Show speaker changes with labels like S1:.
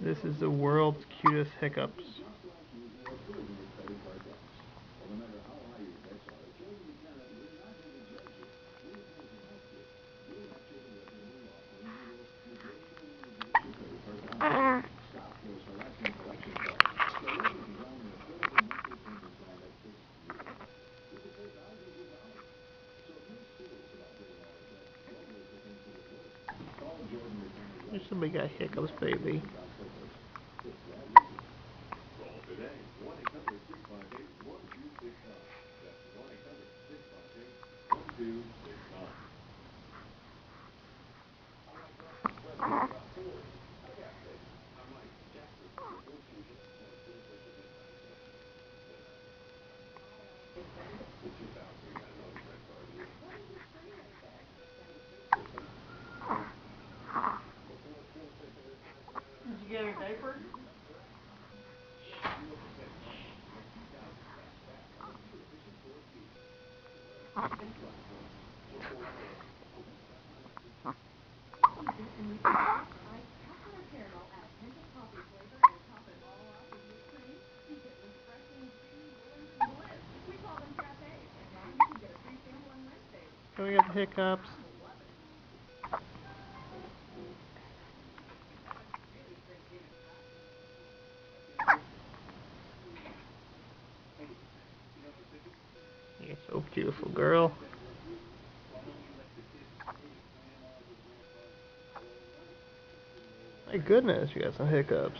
S1: This is the world's cutest hiccups. Somebody got hiccups, baby.
S2: Did you get her diaper?
S1: We got the hiccups. You're so beautiful, girl. My goodness, you got some hiccups.